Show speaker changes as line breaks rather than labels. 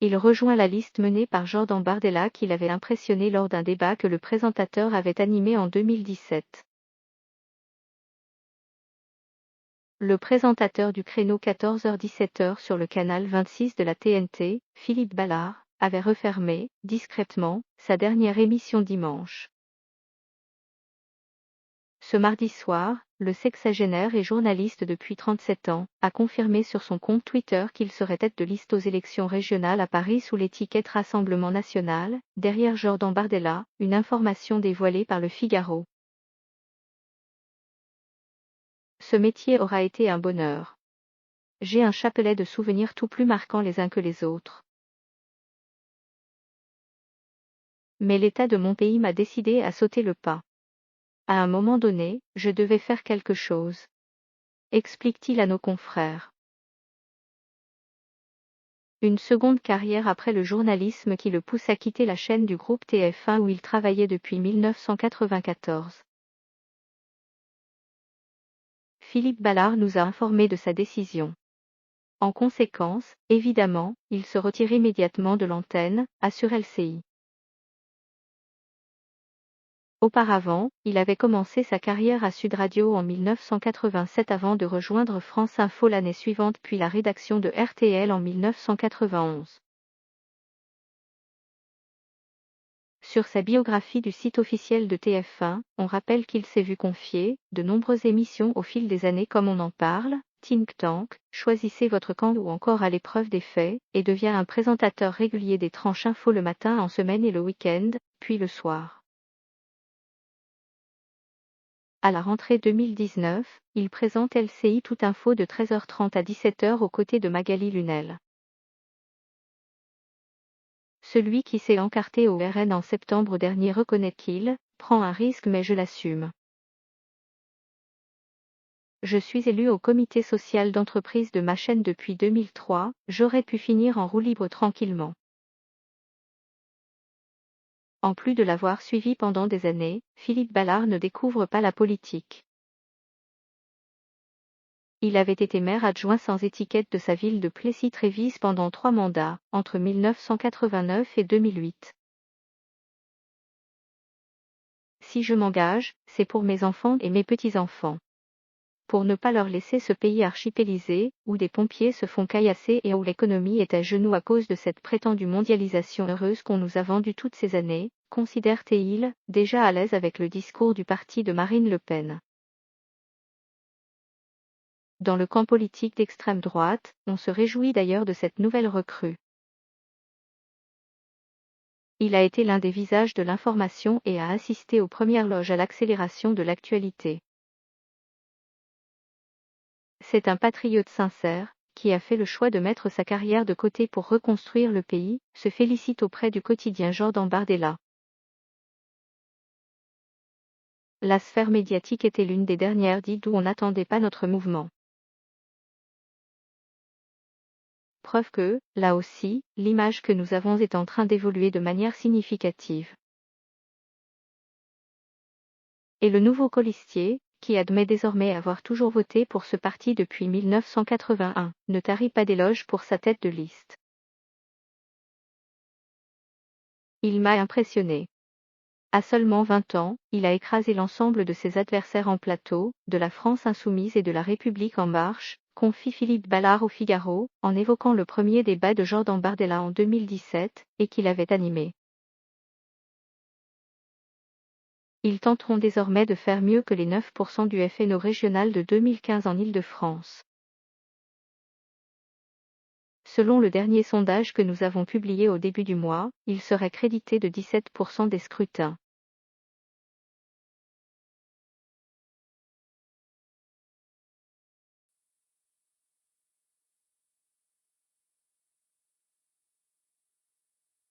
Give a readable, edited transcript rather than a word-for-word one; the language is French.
Il rejoint la liste menée par Jordan Bardella qui l'avait impressionné lors d'un débat que le présentateur avait animé en 2017. Le présentateur du créneau 14h-17h sur le canal 26 de la TNT, Philippe Ballard, avait refermé, discrètement, sa dernière émission dimanche. Ce mardi soir, le sexagénaire et journaliste depuis 37 ans, a confirmé sur son compte Twitter qu'il serait tête de liste aux élections régionales à Paris sous l'étiquette Rassemblement National, derrière Jordan Bardella, une information dévoilée par Le Figaro. Ce métier aura été un bonheur. J'ai un chapelet de souvenirs tout plus marquants les uns que les autres. Mais l'état de mon pays m'a décidé à sauter le pas. À un moment donné, je devais faire quelque chose. Explique-t-il à nos confrères. Une seconde carrière après le journalisme qui le pousse à quitter la chaîne du groupe TF1 où il travaillait depuis 1994. Philippe Ballard nous a informé de sa décision. En conséquence, évidemment, il se retire immédiatement de l'antenne, assure LCI. Auparavant, il avait commencé sa carrière à Sud Radio en 1987 avant de rejoindre France Info l'année suivante puis la rédaction de RTL en 1991. Sur sa biographie du site officiel de TF1, on rappelle qu'il s'est vu confier de nombreuses émissions au fil des années comme On en parle, Think Tank, Choisissez votre camp ou encore À l'épreuve des faits, et devient un présentateur régulier des tranches info le matin en semaine et le week-end, puis le soir. À la rentrée 2019, il présente LCI Tout Info de 13h30 à 17h aux côtés de Magali Lunel. Celui qui s'est encarté au RN en septembre dernier reconnaît qu'il prend un risque mais je l'assume. Je suis élu au comité social d'entreprise de ma chaîne depuis 2003, j'aurais pu finir en roue libre tranquillement. En plus de l'avoir suivi pendant des années, Philippe Ballard ne découvre pas la politique. Il avait été maire adjoint sans étiquette de sa ville de Plessis-Trévise pendant 3 mandats, entre 1989 et 2008. Si je m'engage, c'est pour mes enfants et mes petits-enfants. Pour ne pas leur laisser ce pays archipélisé, où des pompiers se font caillasser et où l'économie est à genoux à cause de cette prétendue mondialisation heureuse qu'on nous a vendue toutes ces années, considère-t-il, déjà à l'aise avec le discours du parti de Marine Le Pen. Dans le camp politique d'extrême droite, on se réjouit d'ailleurs de cette nouvelle recrue. Il a été l'un des visages de l'information et a assisté aux premières loges à l'accélération de l'actualité. C'est un patriote sincère, qui a fait le choix de mettre sa carrière de côté pour reconstruire le pays, se félicite auprès du quotidien Jordan Bardella. La sphère médiatique était l'une des dernières dites d'où on n'attendait pas notre mouvement. Preuve que, là aussi, l'image que nous avons est en train d'évoluer de manière significative. Et le nouveau colistier, qui admet désormais avoir toujours voté pour ce parti depuis 1981, ne tarit pas d'éloges pour sa tête de liste. Il m'a impressionné. À seulement 20 ans, il a écrasé l'ensemble de ses adversaires en plateau, de la France insoumise et de la République en marche, confie Philippe Ballard au Figaro, en évoquant le premier débat de Jordan Bardella en 2017, et qu'il avait animé. Ils tenteront désormais de faire mieux que les 9% du FNO régional de 2015 en Île-de-France. Selon le dernier sondage que nous avons publié au début du mois, il serait crédité de 17% des scrutins.